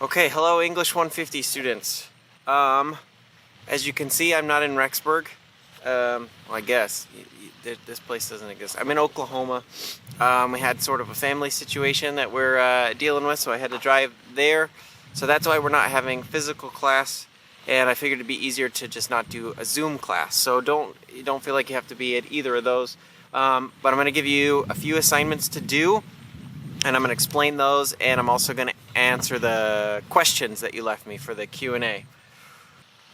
Okay, hello English 150 students. As you can see, I'm not in Rexburg. Well, I guess this place doesn't exist. I'm in Oklahoma. We had sort of a family situation that we're dealing with, so I had to drive there. So that's why we're not having physical class, and I figured it'd be easier to just not do a Zoom class. So don't feel like you have to be at either of those. But I'm going to give you a few assignments to do, and I'm going to explain those, and I'm also going to answer the questions that you left me for the Q&A.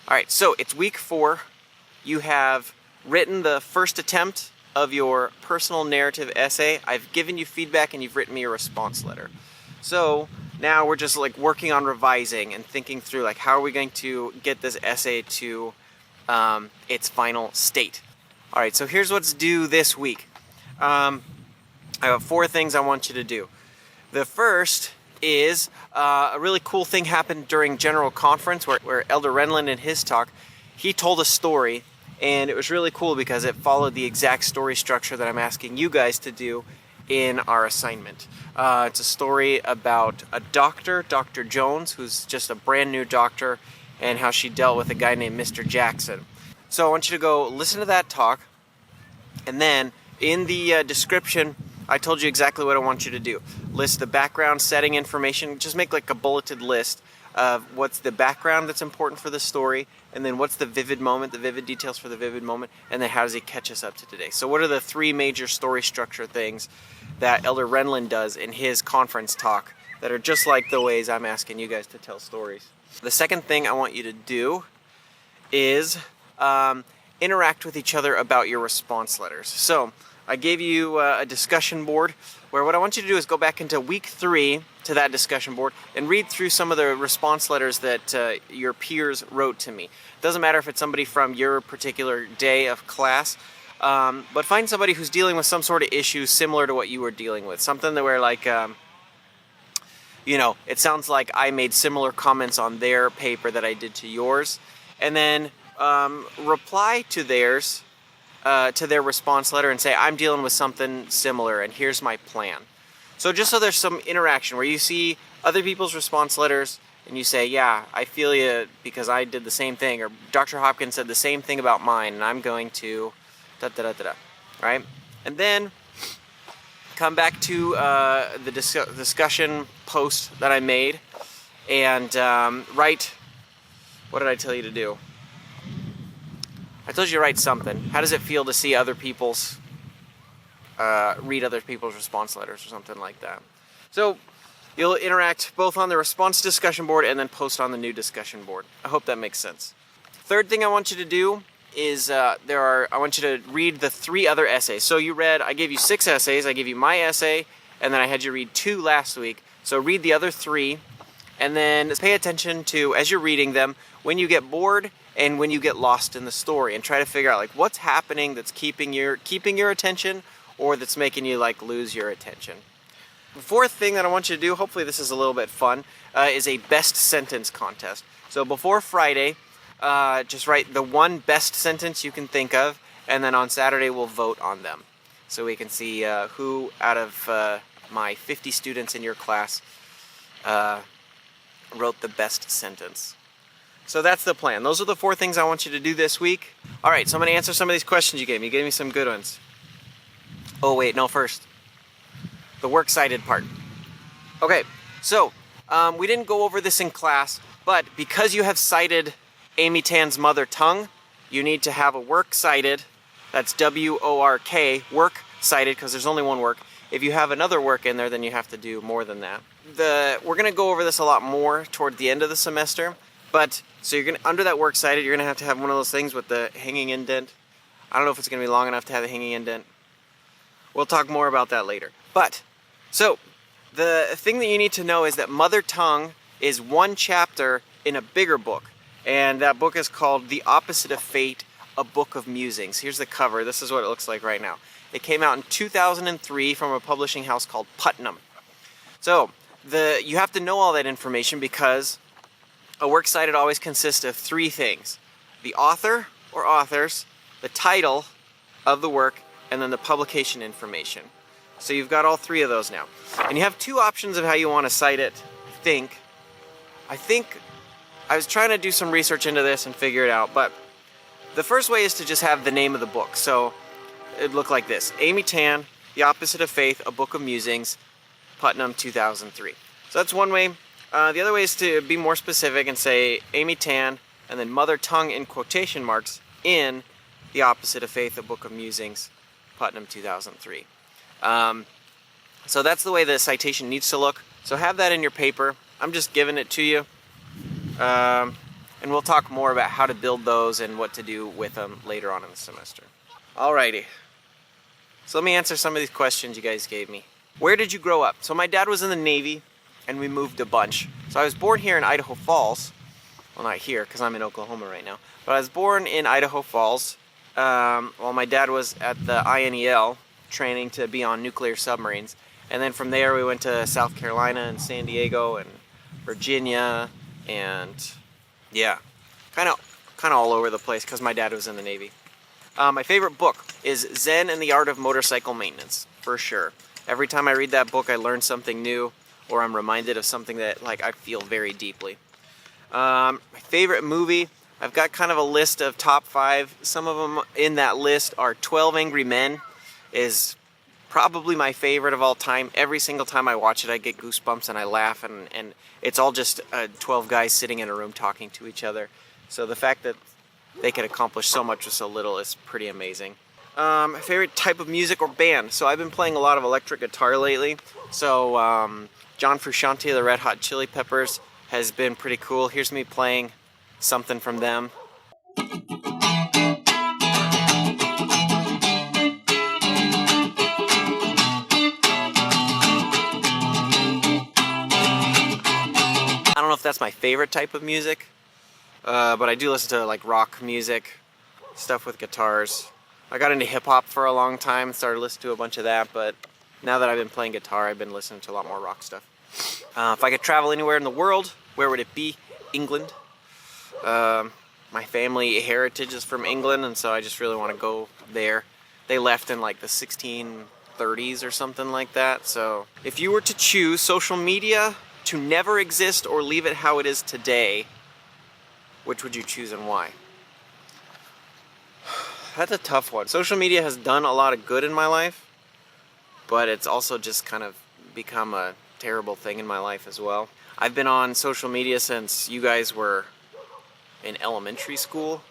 Alright, so it's week 4. You have written the first attempt of your personal narrative essay. I've given you feedback and you've written me a response letter. So now we're just working on revising and thinking through how are we going to get this essay to its final state. Alright, so here's what's due this week. I have 4 things I want you to do. The first is a really cool thing happened during General Conference where Elder Renlund in his talk, he told a story, and it was really cool because it followed the exact story structure that I'm asking you guys to do in our assignment. It's a story about a doctor, Dr. Jones, who's just a brand new doctor, and how she dealt with a guy named Mr. Jackson. So I want you to go listen to that talk, and then in the description, I told you exactly what I want you to do. List the background setting information. Just make a bulleted list of what's the background that's important for the story, and then what's the vivid moment, the vivid details for the vivid moment, and then how does he catch us up to today. So what are the 3 major story structure things that Elder Renlund does in his conference talk that are just like the ways I'm asking you guys to tell stories? The second thing I want you to do is interact with each other about your response letters. So I gave you a discussion board where what I want you to do is go back into week 3 to that discussion board and read through some of the response letters that your peers wrote to me. It doesn't matter if it's somebody from your particular day of class, but find somebody who's dealing with some sort of issue similar to what you were dealing with. Something that where it sounds like I made similar comments on their paper that I did to yours, and then reply to theirs, to their response letter and say, I'm dealing with something similar and here's my plan. So just so there's some interaction where you see other people's response letters and you say, yeah, I feel you because I did the same thing, or Dr. Hopkins said the same thing about mine and I'm going to da-da-da-da-da, right? And then come back to the discussion post that I made and write, what did I tell you to do? I told you to write something. How does it feel to see other people's, read other people's response letters or something like that? So you'll interact both on the response discussion board and then post on the new discussion board. I hope that makes sense. Third thing I want you to do is I want you to read the 3 other essays. So I gave you 6 essays. I gave you my essay, and then I had you read 2 last week. So read the other 3, and then pay attention to, as you're reading them, when you get bored and when you get lost in the story, and try to figure out what's happening that's keeping your attention or that's making you lose your attention. The 4th thing that I want you to do, hopefully this is a little bit fun, is a best sentence contest. So before Friday, just write the one best sentence you can think of, and then on Saturday we'll vote on them. So we can see who out of my 50 students in your class wrote the best sentence. So that's the plan. Those are the 4 things I want you to do this week. Alright, so I'm going to answer some of these questions you gave me. You gave me some good ones. Oh wait, no, first. The works cited part. Okay, so we didn't go over this in class, but because you have cited Amy Tan's mother tongue, you need to have a work cited. That's W-O-R-K, work cited, because there's only one work. If you have another work in there, then you have to do more than that. We're going to go over this a lot more toward the end of the semester. But, so you're under that works cited, you're going to have one of those things with the hanging indent. I don't know if it's going to be long enough to have the hanging indent. We'll talk more about that later. But, so, the thing that you need to know is that Mother Tongue is 1 chapter in a bigger book. And that book is called The Opposite of Fate, A Book of Musings. Here's the cover. This is what it looks like right now. It came out in 2003 from a publishing house called Putnam. So, you have to know all that information because a works cited always consists of 3 things. The author or authors, the title of the work, and then the publication information. So you've got all 3 of those now. And you have 2 options of how you want to cite it, I think. I think I was trying to do some research into this and figure it out, but the first way is to just have the name of the book. So it'd look like this: Amy Tan, The Opposite of Faith, A Book of Musings, Putnam, 2003. So that's one way. The other way is to be more specific and say Amy Tan and then mother tongue in quotation marks in The Opposite of Faith, A Book of Musings, Putnam, 2003. So that's the way the citation needs to look. So have that in your paper. I'm just giving it to you. And we'll talk more about how to build those and what to do with them later on in the semester. Alrighty. So let me answer some of these questions you guys gave me. Where did you grow up? So my dad was in the Navy, and we moved a bunch. So I was born here in Idaho Falls. Well, not here, because I'm in Oklahoma right now. But I was born in Idaho Falls while my dad was at the INEL training to be on nuclear submarines. And then from there we went to South Carolina and San Diego and Virginia and yeah, kind of all over the place because my dad was in the Navy. My favorite book is Zen and the Art of Motorcycle Maintenance, for sure. Every time I read that book, I learn something new, or I'm reminded of something that I feel very deeply. My favorite movie, I've got kind of a list of top 5. Some of them in that list are 12 Angry Men, is probably my favorite of all time. Every single time I watch it, I get goosebumps and I laugh, and it's all just 12 guys sitting in a room talking to each other. So the fact that they can accomplish so much with so little is pretty amazing. My favorite type of music or band. So I've been playing a lot of electric guitar lately. So John Frusciante of the Red Hot Chili Peppers has been pretty cool. Here's me playing something from them. I don't know if that's my favorite type of music, but I do listen to like rock music, stuff with guitars. I got into hip-hop for a long time, started listening to a bunch of that, but now that I've been playing guitar, I've been listening to a lot more rock stuff. If I could travel anywhere in the world, where would it be? England. My family heritage is from England, and so I just really want to go there. They left in like the 1630s or something like that, so if you were to choose social media to never exist or leave it how it is today, which would you choose and why? That's a tough one. Social media has done a lot of good in my life, but it's also just kind of become a terrible thing in my life as well. I've been on social media since you guys were in elementary school,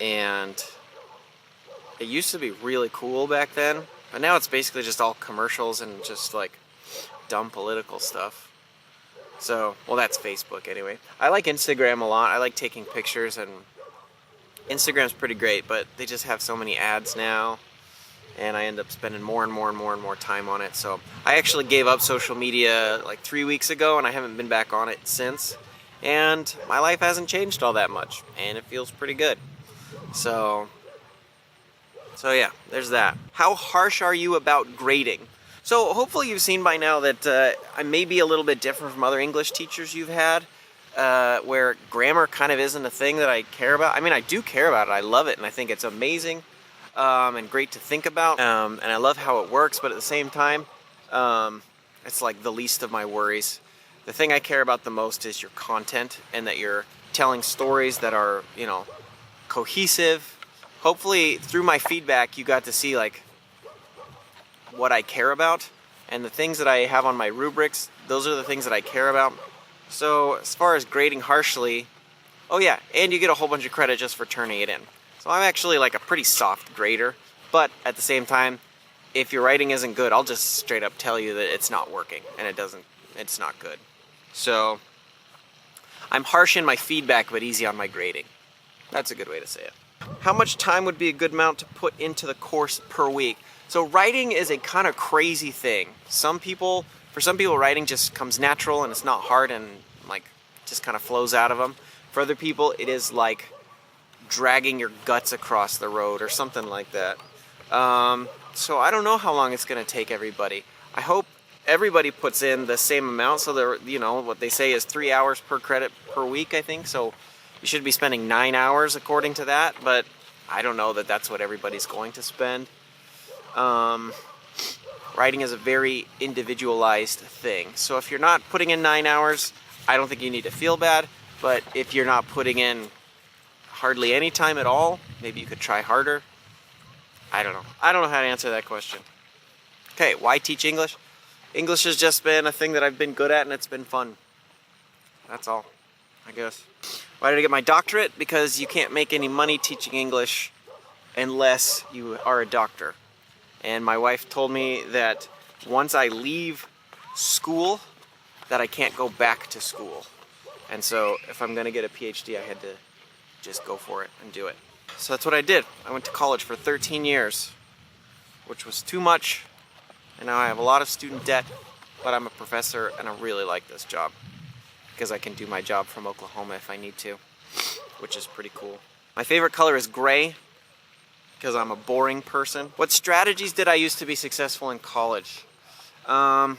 and it used to be really cool back then, but now it's basically just all commercials and just like dumb political stuff. So, well, that's Facebook anyway. I like Instagram a lot. I like taking pictures, and Instagram's pretty great, but they just have so many ads now, and I end up spending more and more time on it. So I actually gave up social media like 3 weeks ago, and I haven't been back on it since. And my life hasn't changed all that much, and it feels pretty good. So yeah, there's that. How harsh are you about grading? So hopefully you've seen by now that I may be a little bit different from other English teachers you've had, where grammar kind of isn't a thing that I care about. I mean, I do care about it. I love it, and I think it's amazing and great to think about, and I love how it works, but at the same time, it's like the least of my worries. The thing I care about the most is your content, and that you're telling stories that are, cohesive. Hopefully, through my feedback, you got to see, like, what I care about, and the things that I have on my rubrics, those are the things that I care about. So, as far as grading harshly, oh yeah, and you get a whole bunch of credit just for turning it in. So I'm actually like a pretty soft grader, but at the same time, if your writing isn't good, I'll just straight up tell you that it's not working, and it's not good. So, I'm harsh in my feedback, but easy on my grading. That's a good way to say it. How much time would be a good amount to put into the course per week? So writing is a kind of crazy thing. For some people, writing just comes natural and it's not hard and like just kind of flows out of them. For other people, it is like dragging your guts across the road or something like that. So I don't know how long it's going to take everybody. I hope everybody puts in the same amount. So what they say is 3 hours per credit per week, I think. So you should be spending 9 hours according to that, but I don't know that that's what everybody's going to spend. Writing is a very individualized thing. So if you're not putting in 9 hours, I don't think you need to feel bad, but if you're not putting in hardly any time at all, maybe you could try harder. I don't know. I don't know how to answer that question. Okay, why teach English? English has just been a thing that I've been good at and it's been fun. That's all, I guess. Why did I get my doctorate? Because you can't make any money teaching English unless you are a doctor. And my wife told me that once I leave school, that I can't go back to school. And so if I'm gonna get a PhD, I had to just go for it and do it. So that's what I did. I went to college for 13 years, which was too much. And now I have a lot of student debt, but I'm a professor and I really like this job because I can do my job from Oklahoma if I need to, which is pretty cool. My favorite color is gray because I'm a boring person. What strategies did I use to be successful in college? I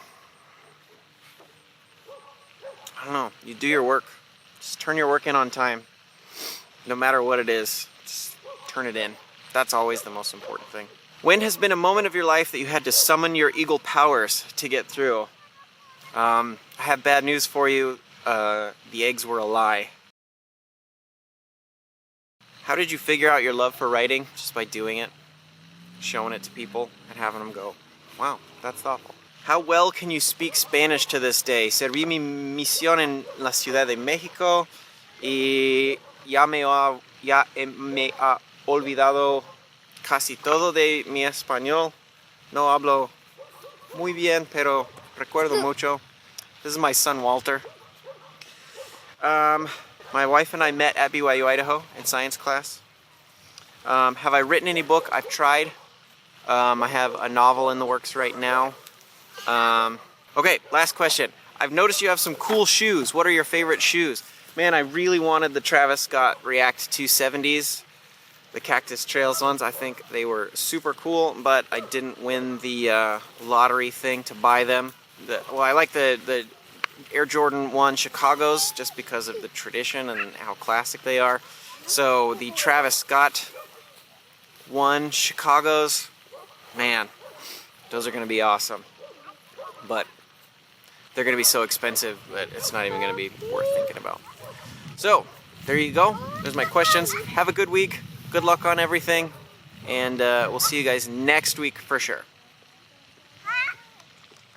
don't know. You do your work. Just turn your work in on time. No matter what it is, just turn it in. That's always the most important thing. When has been a moment of your life that you had to summon your eagle powers to get through? I have bad news for you. The eggs were a lie. How did you figure out your love for writing? Just by doing it, showing it to people, and having them go, wow, that's thoughtful. How well can you speak Spanish to this day? Serví mi misión en la Ciudad de México y ya me ha olvidado casi todo de mi español. No hablo muy bien, pero recuerdo mucho. This is my son Walter. My wife and I met at BYU Idaho in science class. Have I written any book? I've tried. I have a novel in the works right now. Okay, last question. I've noticed you have some cool shoes. What are your favorite shoes? Man, I really wanted the Travis Scott React 270s, the Cactus Trails ones. I think they were super cool, but I didn't win the lottery thing to buy them. Well, I like the Air Jordan 1 Chicago's just because of the tradition and how classic they are. So the Travis Scott 1 Chicago's, man, those are going to be awesome. But they're going to be so expensive that it's not even going to be worth thinking about. So, there you go. There's my questions. Have a good week. Good luck on everything. And we'll see you guys next week for sure.